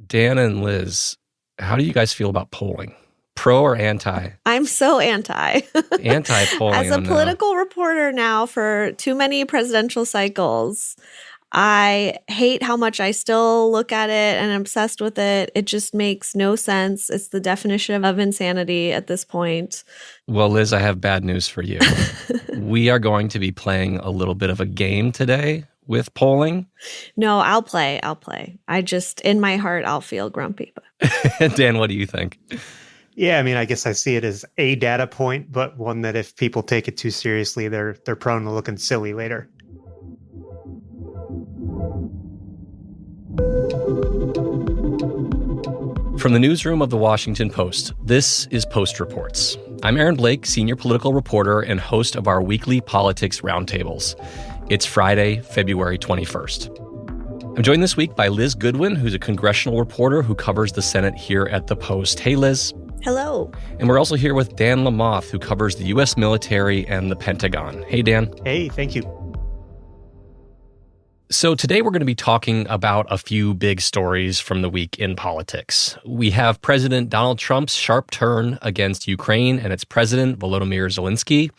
Dan and Liz, how do you guys feel about polling? Pro or anti? I'm so anti. Anti-polling. As a political reporter now for too many presidential cycles, I hate how much I still look at it and I'm obsessed with it. It just makes no sense. It's the definition of insanity at this point. Well, Liz, I have bad news for you. We are going to be playing a little bit of a game today with polling. No, I'll play. In my heart, I'll feel grumpy. Dan, what do you think? Yeah, I mean, I guess I see it as a data point, but one that if people take it too seriously, they're prone to looking silly later. From the newsroom of the Washington Post, this is Post Reports. I'm Aaron Blake, senior political reporter and host of our weekly politics roundtables. It's Friday, February 21st. I'm joined this week by Liz Goodwin, who's a congressional reporter who covers the Senate here at the Post. Hey, Liz. Hello. And we're also here with Dan Lamothe, who covers the U.S. military and the Pentagon. Hey, Dan. Hey, thank you. So today we're going to be talking about a few big stories from the week in politics. We have President Donald Trump's sharp turn against Ukraine and its president, Volodymyr Zelensky.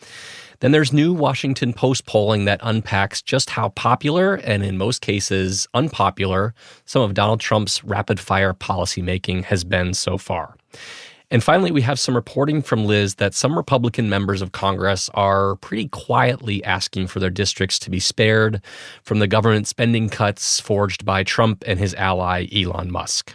Then there's new Washington Post polling that unpacks just how popular and in most cases unpopular some of Donald Trump's rapid-fire policymaking has been so far. And finally, we have some reporting from Liz that some Republican members of Congress are pretty quietly asking for their districts to be spared from the government spending cuts forged by Trump and his ally, Elon Musk.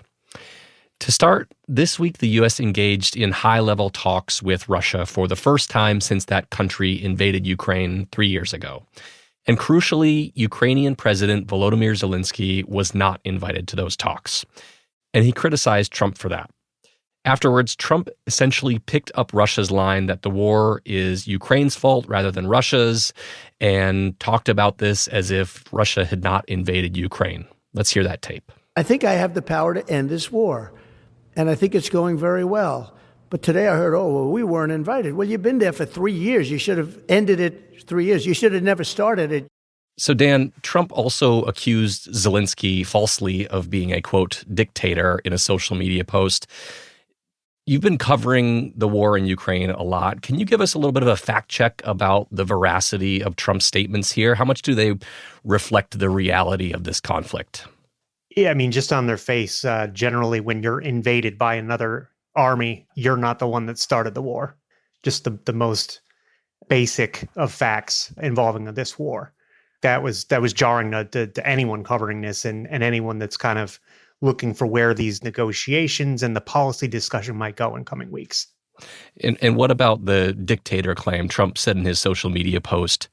To start, this week the U.S. engaged in high-level talks with Russia for the first time since that country invaded Ukraine 3 years ago. And crucially, Ukrainian President Volodymyr Zelensky was not invited to those talks. And he criticized Trump for that. Afterwards, Trump essentially picked up Russia's line that the war is Ukraine's fault rather than Russia's, and talked about this as if Russia had not invaded Ukraine. Let's hear that tape. I think I have the power to end this war, and I think it's going very well. But today I heard, we weren't invited. Well, you've been there for 3 years. You should have ended it 3 years. You should have never started it. So, Dan, Trump also accused Zelensky falsely of being a, quote, dictator in a social media post. You've been covering the war in Ukraine a lot. Can you give us a little bit of a fact check about the veracity of Trump's statements here? How much do they reflect the reality of this conflict? Yeah, I mean, just on their face, generally when you're invaded by another army, you're not the one that started the war. Just the most basic of facts involving this war. That was jarring to anyone covering this and anyone that's kind of looking for where these negotiations and the policy discussion might go in coming weeks. And what about the dictator claim? Trump said in his social media post,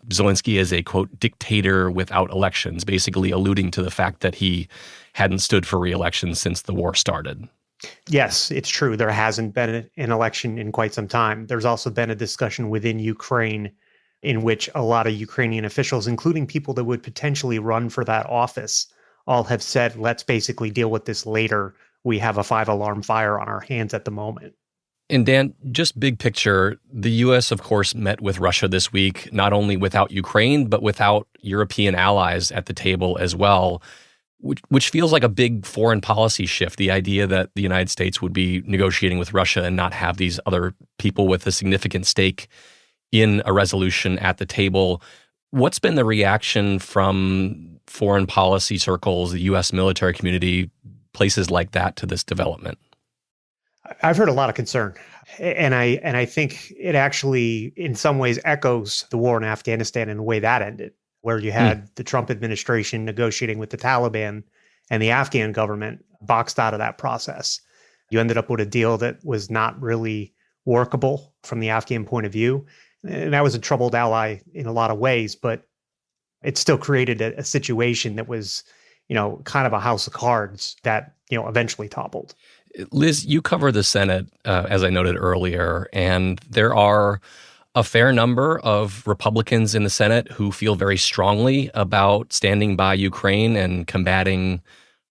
Zelensky is a, quote, dictator without elections, basically alluding to the fact that he hadn't stood for re-election since the war started. Yes, it's true. There hasn't been an election in quite some time. There's also been a discussion within Ukraine in which a lot of Ukrainian officials, including people that would potentially run for that office, all have said, let's basically deal with this later. We have a 5-alarm fire on our hands at the moment. And Dan, just big picture, the U.S., of course, met with Russia this week, not only without Ukraine, but without European allies at the table as well, which feels like a big foreign policy shift, the idea that the United States would be negotiating with Russia and not have these other people with a significant stake in a resolution at the table. What's been the reaction from foreign policy circles, the U.S. military community, places like that to this development? I've heard a lot of concern, and I think it actually, in some ways, echoes the war in Afghanistan and the way that ended, where you had the Trump administration negotiating with the Taliban and the Afghan government boxed out of that process. You ended up with a deal that was not really workable from the Afghan point of view. And that was a troubled ally in a lot of ways, but it still created a situation that was, kind of a house of cards that, eventually toppled. Liz, you cover the Senate, as I noted earlier, and there are a fair number of Republicans in the Senate who feel very strongly about standing by Ukraine and combating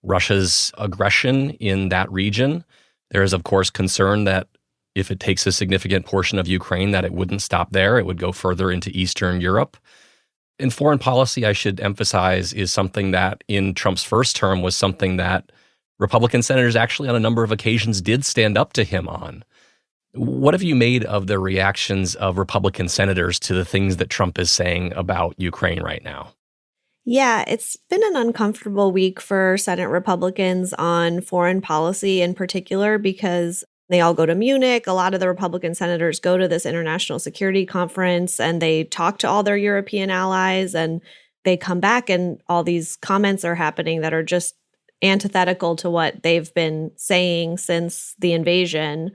Russia's aggression in that region. There is, of course, concern that if it takes a significant portion of Ukraine, that it wouldn't stop there. It would go further into Eastern Europe. And foreign policy, I should emphasize, is something that in Trump's first term was something that Republican senators actually on a number of occasions did stand up to him on. What have you made of the reactions of Republican senators to the things that Trump is saying about Ukraine right now? Yeah, it's been an uncomfortable week for Senate Republicans on foreign policy in particular because they all go to Munich. A lot of the Republican senators go to this international security conference and they talk to all their European allies, and they come back and all these comments are happening that are just antithetical to what they've been saying since the invasion.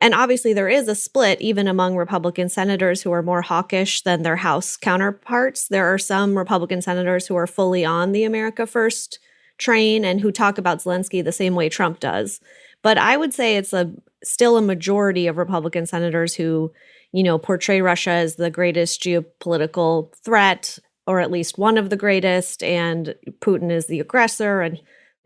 And obviously, there is a split even among Republican senators who are more hawkish than their House counterparts. There are some Republican senators who are fully on the America First train and who talk about Zelensky the same way Trump does. But I would say it's still a majority of Republican senators who, portray Russia as the greatest geopolitical threat, or at least one of the greatest, and Putin is the aggressor, and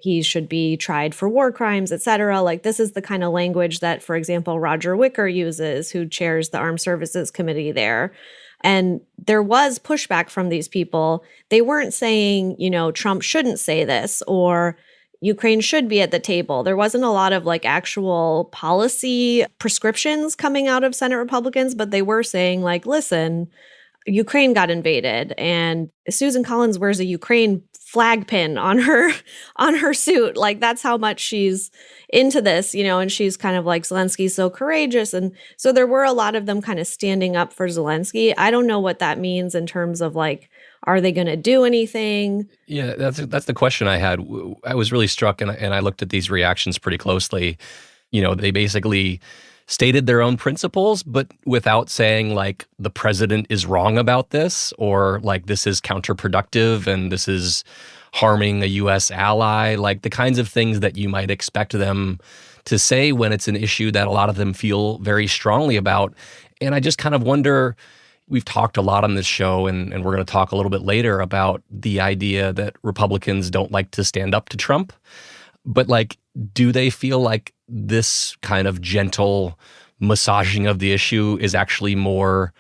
he should be tried for war crimes, et cetera. Like, this is the kind of language that, for example, Roger Wicker uses, who chairs the Armed Services Committee there. And there was pushback from these people. They weren't saying, Trump shouldn't say this or Ukraine should be at the table. There wasn't a lot of actual policy prescriptions coming out of Senate Republicans, but they were saying listen, Ukraine got invaded and Susan Collins wears a Ukraine flag pin on her suit. That's how much she's into this, and she's kind of Zelensky's so courageous. And so there were a lot of them kind of standing up for Zelensky. I don't know what that means in terms of are they going to do anything? Yeah, that's the question I had. I was really struck, and I looked at these reactions pretty closely. They basically stated their own principles, but without saying the president is wrong about this, or this is counterproductive and this is harming a U.S. ally, the kinds of things that you might expect them to say when it's an issue that a lot of them feel very strongly about. And I just kind of wonder, we've talked a lot on this show, and we're going to talk a little bit later about the idea that Republicans don't like to stand up to Trump. But do they feel like this kind of gentle massaging of the issue is actually more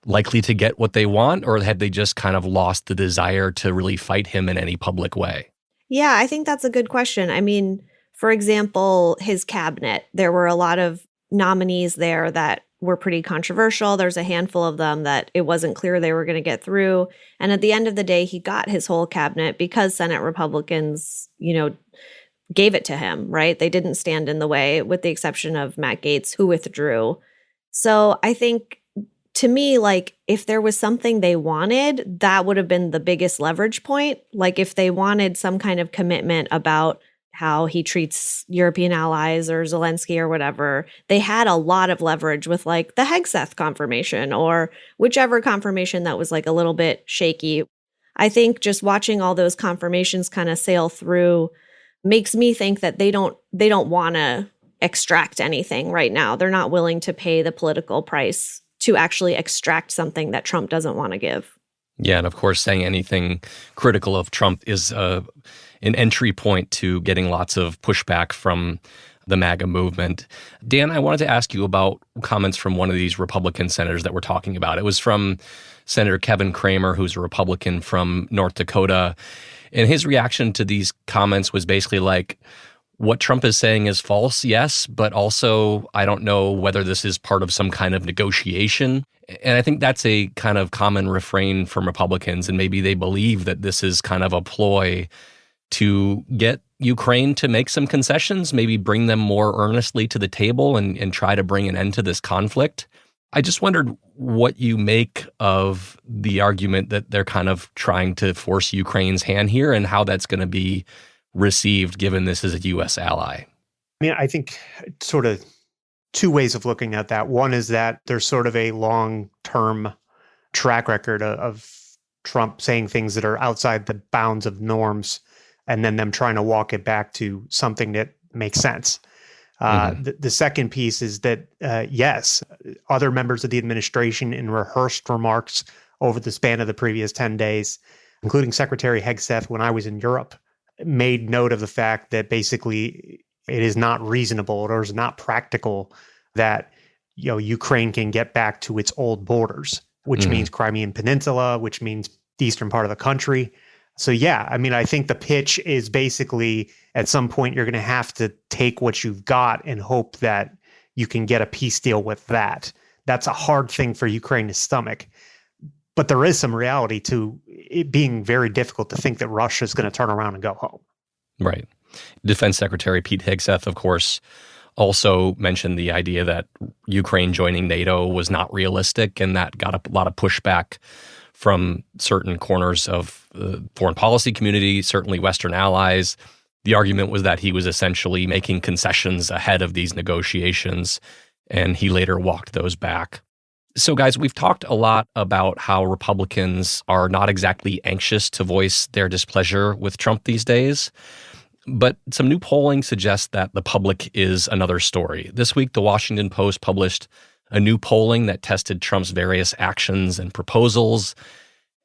likely to get what they want, or had they just kind of lost the desire to really fight him in any public way? Yeah, I think that's a good question. I mean, for example, his cabinet, there were a lot of nominees there that were pretty controversial. There's a handful of them that it wasn't clear they were going to get through. And at the end of the day, he got his whole cabinet because Senate Republicans, gave it to him, right? They didn't stand in the way, with the exception of Matt Gaetz, who withdrew. So I think, to me, if there was something they wanted, that would have been the biggest leverage point. If they wanted some kind of commitment about how he treats European allies or Zelensky or whatever, they had a lot of leverage with the Hegseth confirmation or whichever confirmation that was a little bit shaky. I think just watching all those confirmations kind of sail through makes me think that they don't want to extract anything right now. They're not willing to pay the political price to actually extract something that Trump doesn't want to give. Yeah, and of course, saying anything critical of Trump is an entry point to getting lots of pushback from the MAGA movement. Dan, I wanted to ask you about comments from one of these Republican senators that we're talking about. It was from Senator Kevin Cramer, who's a Republican from North Dakota. And his reaction to these comments was basically what Trump is saying is false, yes, but also I don't know whether this is part of some kind of negotiation. And I think that's a kind of common refrain from Republicans, and maybe they believe that this is kind of a ploy to get Ukraine to make some concessions, maybe bring them more earnestly to the table and try to bring an end to this conflict. I just wondered what you make of the argument that they're kind of trying to force Ukraine's hand here, and how that's going to be received given this is a U.S. ally. I mean, I think sort of two ways of looking at that. One is that there's sort of a long-term track record of Trump saying things that are outside the bounds of norms, and then them trying to walk it back to something that makes sense. The second piece is that, yes, other members of the administration in rehearsed remarks over the span of the previous 10 days, including Secretary Hegseth when I was in Europe, made note of the fact that basically it is not reasonable or is not practical that Ukraine can get back to its old borders, which means Crimean Peninsula, which means the eastern part of the country. So, yeah, I mean, I think the pitch is basically at some point you're going to have to take what you've got and hope that you can get a peace deal with that. That's a hard thing for Ukraine to stomach. But there is some reality to it being very difficult to think that Russia is going to turn around and go home. Right. Defense Secretary Pete Hegseth, of course, also mentioned the idea that Ukraine joining NATO was not realistic, and that got a lot of pushback from certain corners of the foreign policy community, certainly Western allies. The argument was that he was essentially making concessions ahead of these negotiations, and he later walked those back. So, guys, we've talked a lot about how Republicans are not exactly anxious to voice their displeasure with Trump these days. But some new polling suggests that the public is another story. This week, the Washington Post published a new polling that tested Trump's various actions and proposals.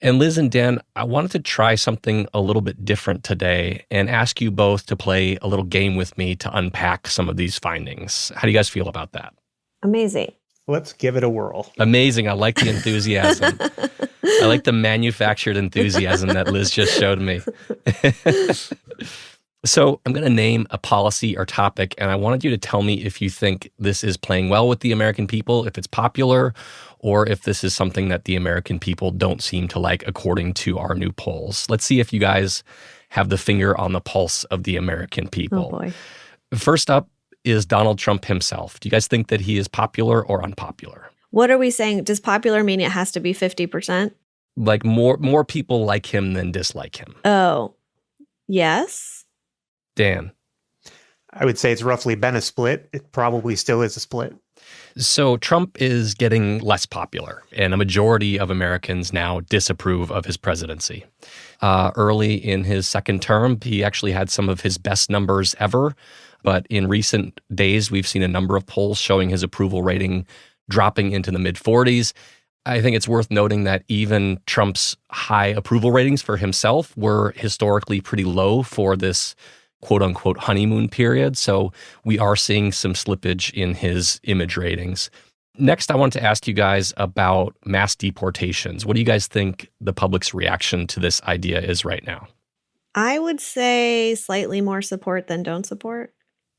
And Liz and Dan, I wanted to try something a little bit different today and ask you both to play a little game with me to unpack some of these findings. How do you guys feel about that? Amazing. Let's give it a whirl. Amazing. I like the enthusiasm. I like the manufactured enthusiasm that Liz just showed me. So I'm going to name a policy or topic, and I wanted you to tell me if you think this is playing well with the American people, if it's popular, or if this is something that the American people don't seem to like according to our new polls. Let's see if you guys have the finger on the pulse of the American people. Oh, boy. First up is Donald Trump himself. Do you guys think that he is popular or unpopular? What are we saying? Does popular mean it has to be 50%? Like more people like him than dislike him. Oh, yes. Dan? I would say it's roughly been a split. It probably still is a split. So Trump is getting less popular, and a majority of Americans now disapprove of his presidency. Early in his second term, he actually had some of his best numbers ever. But in recent days, we've seen a number of polls showing his approval rating dropping into the mid-40s. I think it's worth noting that even Trump's high approval ratings for himself were historically pretty low for this quote-unquote honeymoon period. So we are seeing some slippage in his image ratings. Next, I want to ask you guys about mass deportations. What do you guys think the public's reaction to this idea is right now? I would say slightly more support than don't support.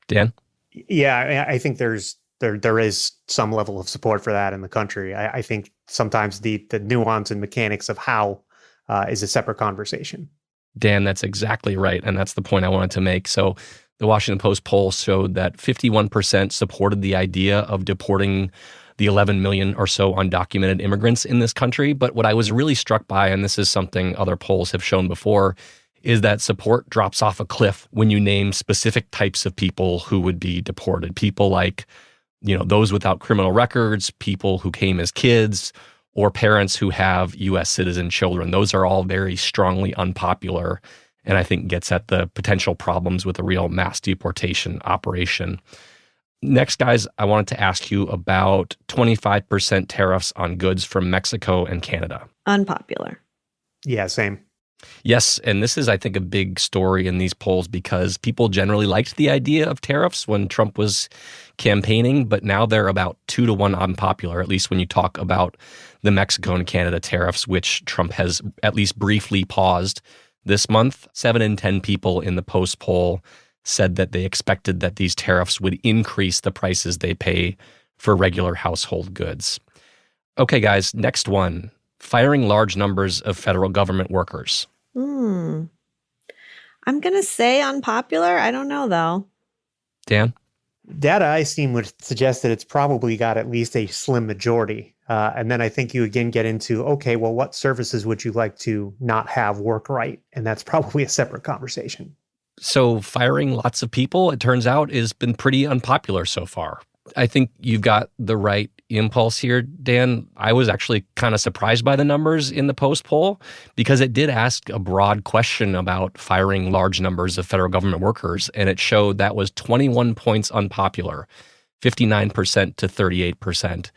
Dan? Yeah, I think there is some level of support for that in the country. I think sometimes the nuance and mechanics of how is a separate conversation. Dan, that's exactly right. And that's the point I wanted to make. So the Washington Post poll showed that 51% supported the idea of deporting the 11 million or so undocumented immigrants in this country. But what I was really struck by, and this is something other polls have shown before, is that support drops off a cliff when you name specific types of people who would be deported. People like, those without criminal records, people who came as kids, or parents who have U.S. citizen children. Those are all very strongly unpopular, and I think gets at the potential problems with a real mass deportation operation. Next, guys, I wanted to ask you about 25% tariffs on goods from Mexico and Canada. Unpopular. Yeah, same. Yes, and this is, I think, a big story in these polls because people generally liked the idea of tariffs when Trump was campaigning, but now they're about 2-1 unpopular, at least when you talk about the Mexico and Canada tariffs, which Trump has at least briefly paused this month. 7 in 10 people in the Post poll said that they expected that these tariffs would increase the prices they pay for regular household goods. Okay, guys, next one. Firing large numbers of federal government workers. I'm going to say unpopular. I don't know, though. Dan? Data I've seen would suggest that it's probably got at least a slim majority. And then I think you again get into, okay, well, what services would you like to not have work right? And that's probably a separate conversation. So firing lots of people, it turns out, has been pretty unpopular so far. I think you've got the right impulse here, Dan. I was actually kind of surprised by the numbers in the Post poll because it did ask a broad question about firing large numbers of federal government workers, and it showed that was 21 points unpopular, 59% to 38%,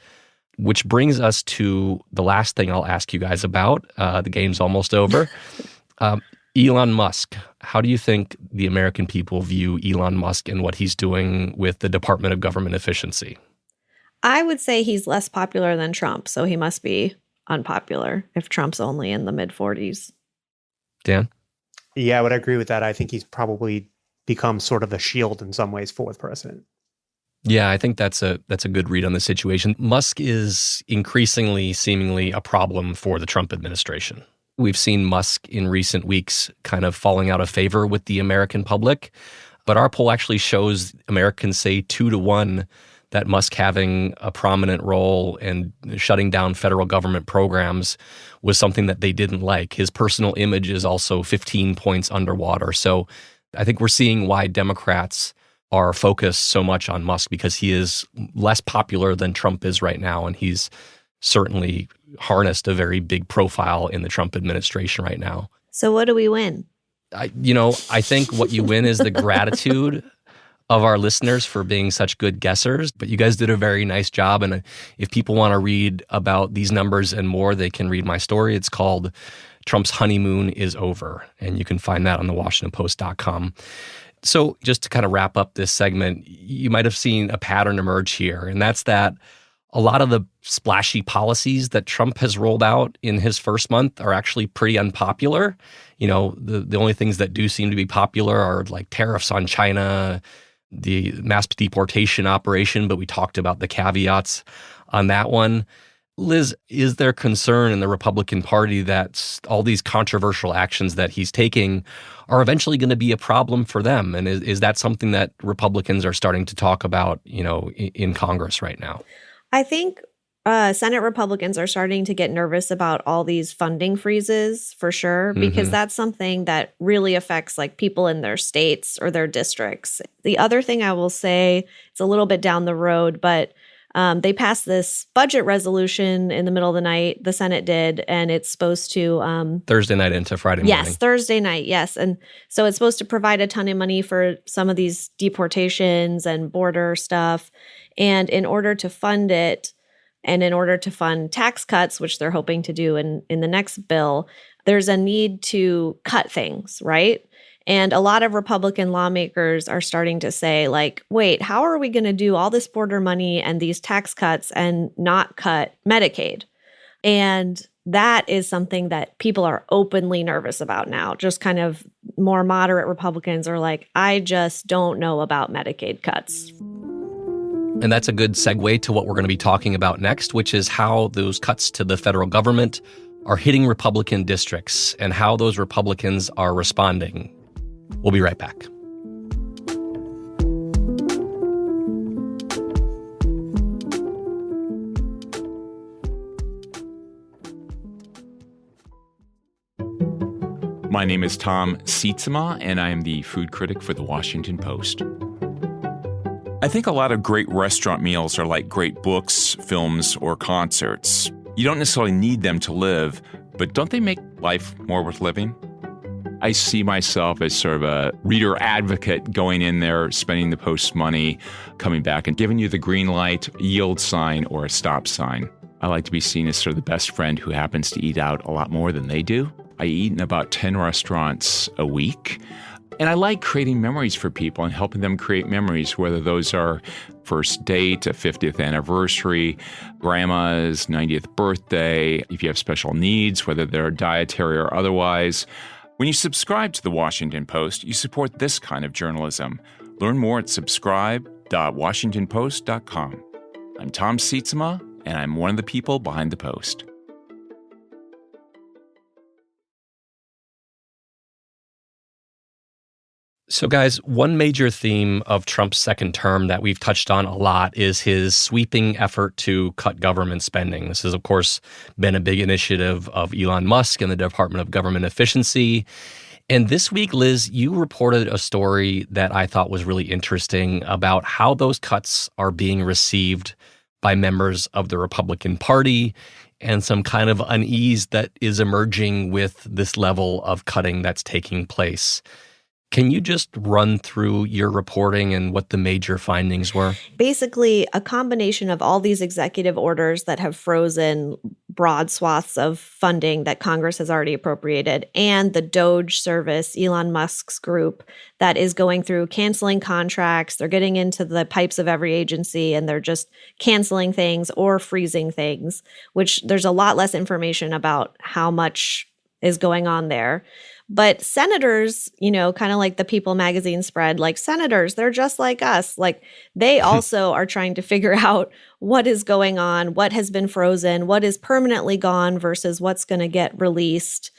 which brings us to the last thing I'll ask you guys about. The game's almost over. Elon Musk. How do you think the American people view Elon Musk and what he's doing with the Department of Government Efficiency? I would say he's less popular than Trump, so he must be unpopular if Trump's only in the mid-40s. Dan? Yeah, I would agree with that. I think he's probably become sort of a shield in some ways for the president. Yeah, I think that's a good read on the situation. Musk is increasingly seemingly a problem for the Trump administration. We've seen Musk in recent weeks kind of falling out of favor with the American public, but our poll actually shows Americans say 2-1 that Musk having a prominent role and shutting down federal government programs was something that they didn't like. His personal image is also 15 points underwater. So I think we're seeing why Democrats are focused so much on Musk, because he is less popular than Trump is right now, and he's certainly harnessed a very big profile in the Trump administration right now. So what do we win? I think what you win is the gratitude of our listeners for being such good guessers, but you guys did a very nice job. And if people want to read about these numbers and more, they can read my story. It's called Trump's Honeymoon is Over, and you can find that on thewashingtonpost.com. So just to kind of wrap up this segment, you might have seen a pattern emerge here, and that's that a lot of the splashy policies that Trump has rolled out in his first month are actually pretty unpopular. You know, the only things that do seem to be popular are like tariffs on China, the mass deportation operation, but we talked about the caveats on that one. Liz, is there concern in the Republican Party that all these controversial actions that he's taking are eventually going to be a problem for them? And is that something that Republicans are starting to talk about, in Congress right now? I think Senate Republicans are starting to get nervous about all these funding freezes for sure, because that's something that really affects like people in their states or their districts. The other thing I will say, it's a little bit down the road, but they passed this budget resolution in the middle of the night. The Senate did, and it's supposed to Thursday night into Friday morning. Yes, Thursday night. Yes, and so it's supposed to provide a ton of money for some of these deportations and border stuff. And in order to fund it, and in order to fund tax cuts, which they're hoping to do in the next bill, there's a need to cut things, right? And a lot of Republican lawmakers are starting to say, like, wait, how are we going to do all this border money and these tax cuts and not cut Medicaid? And that is something that people are openly nervous about now. Just kind of more moderate Republicans are like, I just don't know about Medicaid cuts. And that's a good segue to what we're going to be talking about next, which is how those cuts to the federal government are hitting Republican districts and how those Republicans are responding. We'll be right back. My name is Tom Sietsema, and I am the food critic for The Washington Post. I think a lot of great restaurant meals are like great books, films, or concerts. You don't necessarily need them to live, but don't they make life more worth living? I see myself as sort of a reader advocate going in there, spending the Post's money, coming back and giving you the green light, yield sign, or a stop sign. I like to be seen as sort of the best friend who happens to eat out a lot more than they do. I eat in about 10 restaurants a week. And I like creating memories for people and helping them create memories, whether those are first date, a 50th anniversary, grandma's 90th birthday, if you have special needs, whether they're dietary or otherwise. When you subscribe to The Washington Post, you support this kind of journalism. Learn more at subscribe.washingtonpost.com. I'm Tom Sietsema, and I'm one of the people behind the Post. So guys, one major theme of Trump's second term that we've touched on a lot is his sweeping effort to cut government spending. This has, of course, been a big initiative of Elon Musk and the Department of Government Efficiency. And this week, Liz, you reported a story that I thought was really interesting about how those cuts are being received by members of the Republican Party and some kind of unease that is emerging with this level of cutting that's taking place. Can you just run through your reporting and what the major findings were? Basically, a combination of all these executive orders that have frozen broad swaths of funding that Congress has already appropriated, and the DOGE service, Elon Musk's group, that is going through canceling contracts. They're getting into the pipes of every agency, and they're just canceling things or freezing things, which there's a lot less information about how much is going on there. But senators, kind of like the People magazine spread, like senators, they're just like us. Like they also are trying to figure out what is going on, what has been frozen, what is permanently gone versus what's going to get released.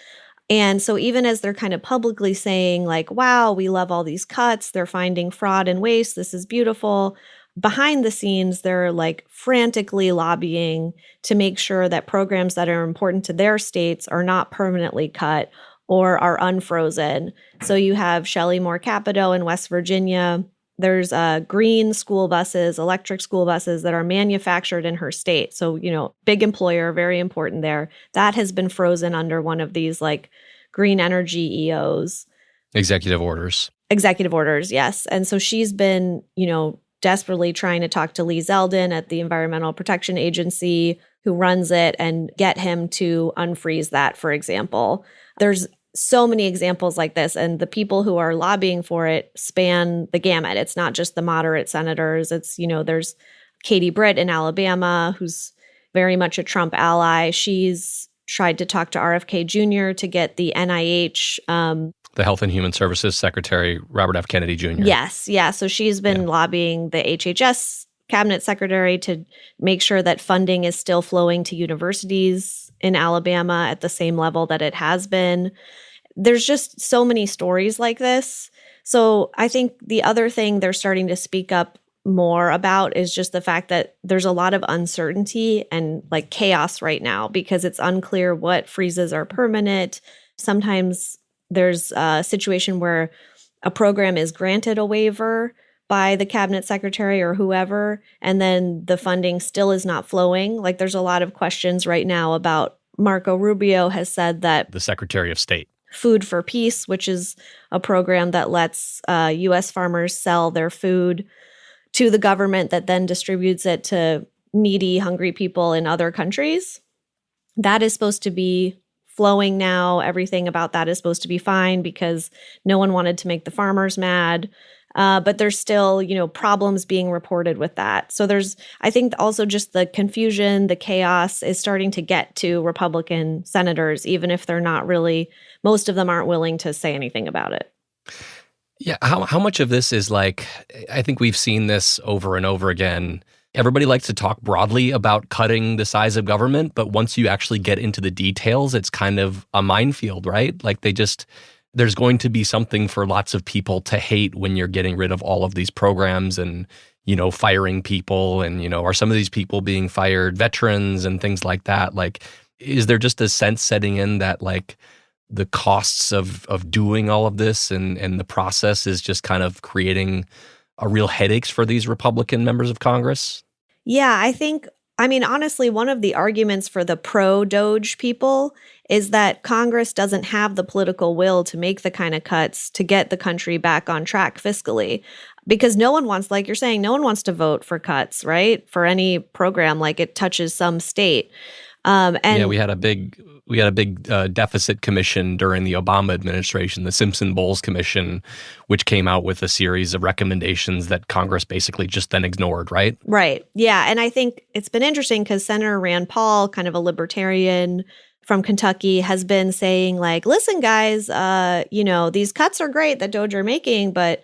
And so even as they're kind of publicly saying like, wow, we love all these cuts, they're finding fraud and waste, this is beautiful. Behind the scenes, they're like frantically lobbying to make sure that programs that are important to their states are not permanently cut or are unfrozen. So you have Shelley Moore Capito in West Virginia. There's green school buses, electric school buses that are manufactured in her state. So, big employer, very important there. That has been frozen under one of these like green energy EOs. Executive orders. Executive orders, yes. And so she's been, desperately trying to talk to Lee Zeldin at the Environmental Protection Agency, who runs it, and get him to unfreeze that, for example. There's so many examples like this, and the people who are lobbying for it span the gamut. It's not just the moderate senators. It's, there's Katie Britt in Alabama, who's very much a Trump ally. She's tried to talk to RFK Jr. to get the NIH, the Health and Human Services Secretary, Robert F. Kennedy Jr. Yes. Yeah. So she's been lobbying the HHS cabinet secretary to make sure that funding is still flowing to universities in Alabama at the same level that it has been. There's just so many stories like this. So I think the other thing they're starting to speak up more about is just the fact that there's a lot of uncertainty and like chaos right now because it's unclear what freezes are permanent. Sometimes there's a situation where a program is granted a waiver by the cabinet secretary or whoever, and then the funding still is not flowing. Like there's a lot of questions right now about Marco Rubio has said that the Secretary of State. Food for Peace, which is a program that lets U.S. farmers sell their food to the government that then distributes it to needy, hungry people in other countries. That is supposed to be flowing now. Everything about that is supposed to be fine because no one wanted to make the farmers mad. But there's still, problems being reported with that. So there's, I think also just the confusion, the chaos is starting to get to Republican senators, even if they're not really, most of them aren't willing to say anything about it. Yeah. How much of this is like, I think we've seen this over and over again. Everybody likes to talk broadly about cutting the size of government, but once you actually get into the details, it's kind of a minefield, right? Like there's going to be something for lots of people to hate when you're getting rid of all of these programs and, firing people and, are some of these people being fired veterans and things like that? Like, is there just a sense setting in that like the costs of doing all of this and the process is just kind of creating a real headaches for these Republican members of Congress? Yeah, honestly, one of the arguments for the pro-Doge people is that Congress doesn't have the political will to make the kind of cuts to get the country back on track fiscally. Because no one wants, like you're saying, no one wants to vote for cuts, right? For any program like it touches some state. We had a big deficit commission during the Obama administration, the Simpson-Bowles Commission, which came out with a series of recommendations that Congress basically just then ignored, right? Right. Yeah. And I think it's been interesting because Senator Rand Paul, kind of a libertarian from Kentucky, has been saying like, listen, guys, these cuts are great that Doge are making, but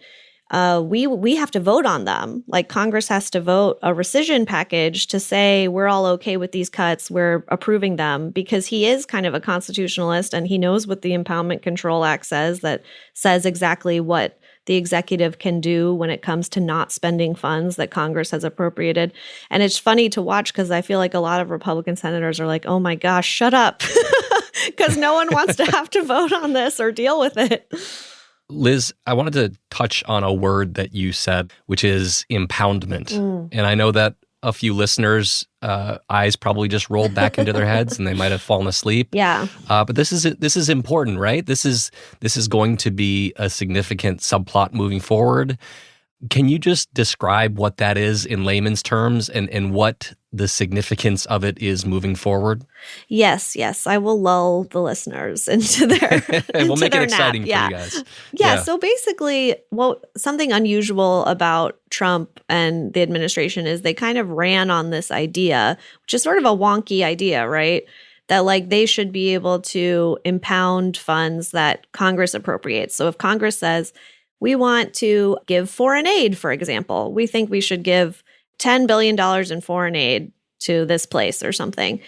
we have to vote on them. Like Congress has to vote a rescission package to say we're all okay with these cuts, we're approving them, because he is kind of a constitutionalist and he knows what the Impoundment Control Act says, that says exactly what the executive can do when it comes to not spending funds that Congress has appropriated. And it's funny to watch because I feel like a lot of Republican senators are like, oh my gosh, shut up, because no one wants to have to vote on this or deal with it. Liz, I wanted to touch on a word that you said, which is impoundment. And I know that a few listeners' eyes probably just rolled back into their heads and they might have fallen asleep. Yeah. But this is important, right? This is going to be a significant subplot moving forward. Can you just describe what that is in layman's terms and what the significance of it is moving forward? Yes. I will lull the listeners into their we'll make it exciting nap. for you guys. Yeah. So basically, something unusual about Trump and the administration is they kind of ran on this idea, which is sort of a wonky idea, right? that like they should be able to impound funds that Congress appropriates. So if Congress says, we want to give foreign aid, for example, we think we should give $10 billion in foreign aid to this place or something,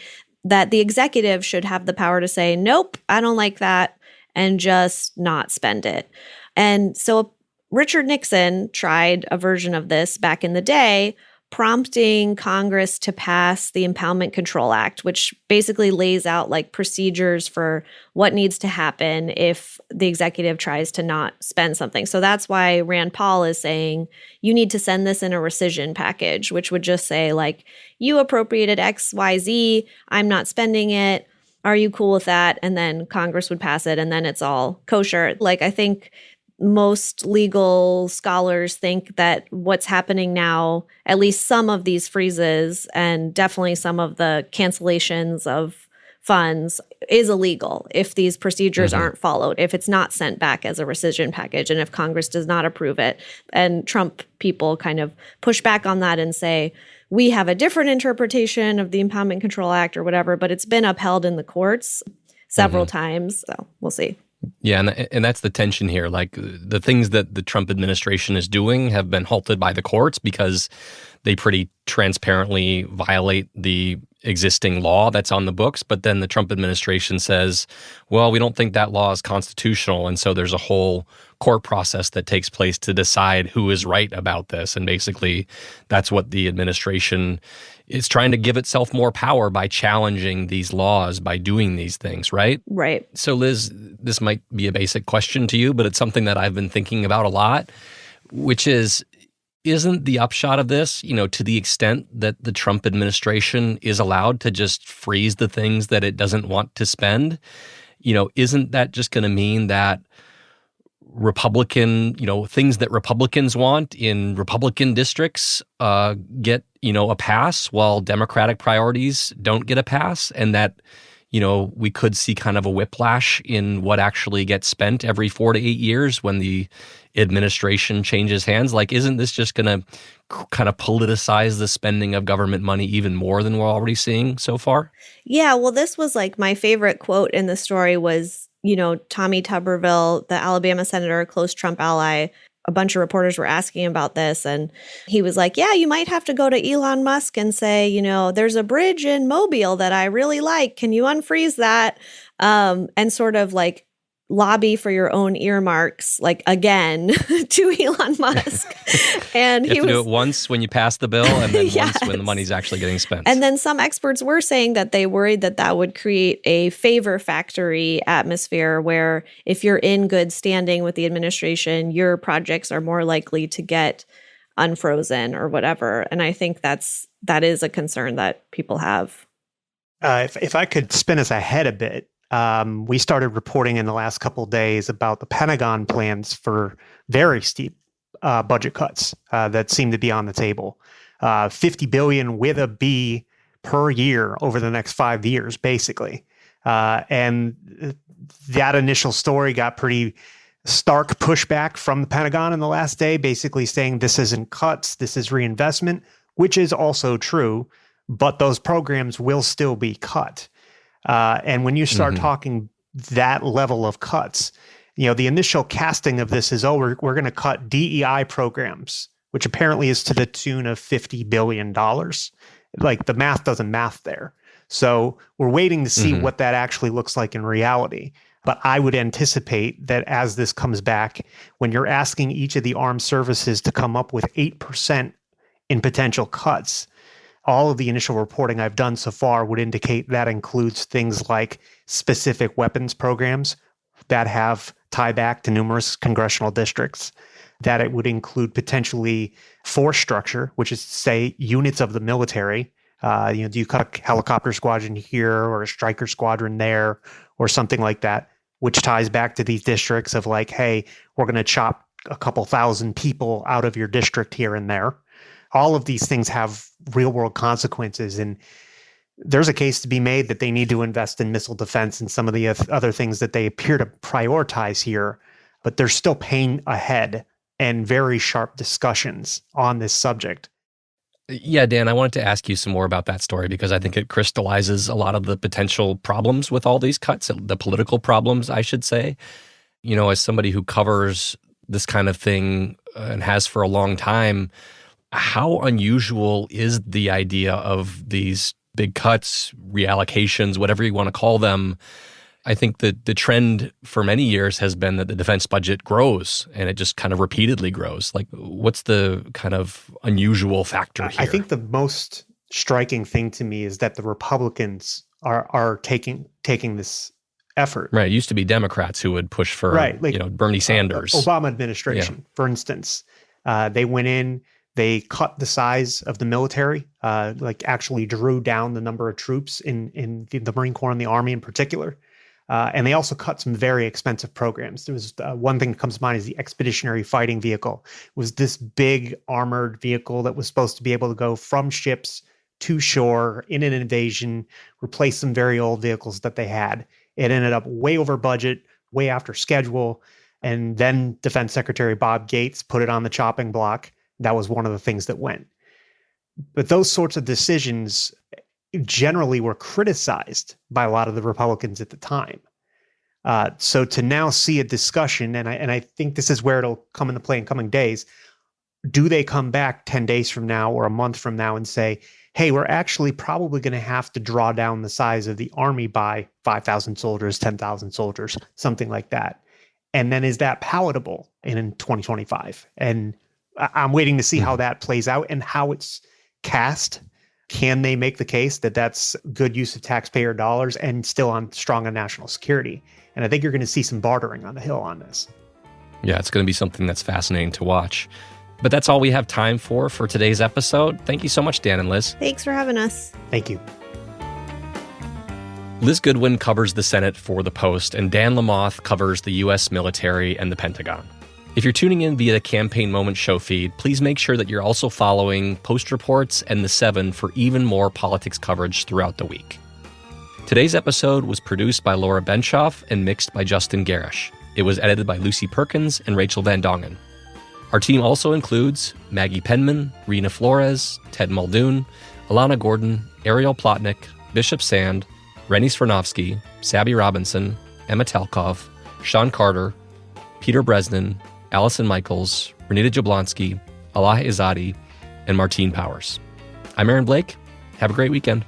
that the executive should have the power to say, nope, I don't like that, and just not spend it. And so Richard Nixon tried a version of this back in the day, prompting Congress to pass the Impoundment Control Act, which basically lays out like procedures for what needs to happen if the executive tries to not spend something. So that's why Rand Paul is saying you need to send this in a rescission package, which would just say like, you appropriated X, Y, Z, I'm not spending it. Are you cool with that? And then Congress would pass it and then it's all kosher. Like, I think most legal scholars think that what's happening now, at least some of these freezes and definitely some of the cancellations of funds, is illegal if these procedures aren't followed, if it's not sent back as a rescission package, and if Congress does not approve it. And Trump people kind of push back on that and say, we have a different interpretation of the Impoundment Control Act or whatever, but it's been upheld in the courts several times. So we'll see. Yeah, and that's the tension here. Like the things that the Trump administration is doing have been halted by the courts because they pretty transparently violate the existing law that's on the books. But then the Trump administration says, well, we don't think that law is constitutional. And so there's a whole court process that takes place to decide who is right about this. And basically, that's what the administration is trying to give itself more power by challenging these laws, by doing these things, right? Right. So, Liz, this might be a basic question to you, but it's something that I've been thinking about a lot, which is, isn't the upshot of this, to the extent that the Trump administration is allowed to just freeze the things that it doesn't want to spend, isn't that just going to mean that Republican, things that Republicans want in Republican districts get, a pass while Democratic priorities don't get a pass, and that, we could see kind of a whiplash in what actually gets spent every 4 to 8 years when the administration changes hands? Like, isn't this just going to kind of politicize the spending of government money even more than we're already seeing so far? Yeah, well, this was like my favorite quote in the story was, Tommy Tuberville, the Alabama senator, a close Trump ally. A bunch of reporters were asking about this, and he was like, yeah, you might have to go to Elon Musk and say, there's a bridge in Mobile that I really like. Can you unfreeze that? And sort of like lobby for your own earmarks, like again, to Elon Musk. And you have to do it once when you pass the bill and then once when the money's actually getting spent. And then some experts were saying that they worried that that would create a favor factory atmosphere where if you're in good standing with the administration, your projects are more likely to get unfrozen or whatever. And I think that is a concern that people have. If I could spin us ahead a bit, we started reporting in the last couple of days about the Pentagon plans for very steep budget cuts that seem to be on the table. $50 billion with a B per year over the next 5 years, basically. And that initial story got pretty stark pushback from the Pentagon in the last day, basically saying this isn't cuts, this is reinvestment, which is also true, but those programs will still be cut. And when you start talking that level of cuts, the initial casting of this is, we're going to cut DEI programs, which apparently is to the tune of $50 billion. Like the math doesn't math there. So we're waiting to see what that actually looks like in reality. But I would anticipate that as this comes back, when you're asking each of the armed services to come up with 8% in potential cuts, all of the initial reporting I've done so far would indicate that includes things like specific weapons programs that have tie back to numerous congressional districts, that it would include potentially force structure, which is to say units of the military. Do you cut a helicopter squadron here or a Stryker squadron there or something like that, which ties back to these districts of like, hey, we're going to chop a couple thousand people out of your district here and there. All of these things have real world consequences. And there's a case to be made that they need to invest in missile defense and some of the other things that they appear to prioritize here. But there's still pain ahead and very sharp discussions on this subject. Yeah, Dan, I wanted to ask you some more about that story because I think it crystallizes a lot of the potential problems with all these cuts, the political problems, I should say. You know, as somebody who covers this kind of thing and has for a long time, how unusual is the idea of these big cuts, reallocations, whatever you want to call them? I think that the trend for many years has been that the defense budget grows and it just kind of repeatedly grows. Like, what's the kind of unusual factor here? I think the most striking thing to me is that the Republicans are taking this effort. Right. It used to be Democrats who would push for, Bernie Sanders. Obama administration, for instance. They went in, they cut the size of the military, actually drew down the number of troops in the Marine Corps and the Army in particular. And they also cut some very expensive programs. There was one thing that comes to mind is the Expeditionary Fighting Vehicle. It was this big armored vehicle that was supposed to be able to go from ships to shore in an invasion, replace some very old vehicles that they had. It ended up way over budget, way after schedule. And then Defense Secretary Bob Gates put it on the chopping block. That was one of the things that went. But those sorts of decisions generally were criticized by a lot of the Republicans at the time. So to now see a discussion, and I think this is where it'll come into play in coming days, do they come back 10 days from now or a month from now and say, hey, we're actually probably going to have to draw down the size of the Army by 5,000 soldiers, 10,000 soldiers, something like that. And then is that palatable in 2025? And I'm waiting to see how that plays out and how it's cast. Can they make the case that that's good use of taxpayer dollars and still strong on national security? And I think you're going to see some bartering on the Hill on this. Yeah, it's going to be something that's fascinating to watch. But that's all we have time for today's episode. Thank you so much, Dan and Liz. Thanks for having us. Thank you. Liz Goodwin covers the Senate for The Post, and Dan Lamothe covers the U.S. military and the Pentagon. If you're tuning in via the Campaign Moment show feed, please make sure that you're also following Post Reports and The 7 for even more politics coverage throughout the week. Today's episode was produced by Laura Benshoff and mixed by Justin Gerrish. It was edited by Lucy Perkins and Rachel Van Dongen. Our team also includes Maggie Penman, Rena Flores, Ted Muldoon, Alana Gordon, Ariel Plotnick, Bishop Sand, Rennie Svirnovsky, Sabby Robinson, Emma Talkov, Sean Carter, Peter Bresnan, Allison Michaels, Renita Jablonski, Allah Izadi, and Martine Powers. I'm Aaron Blake. Have a great weekend.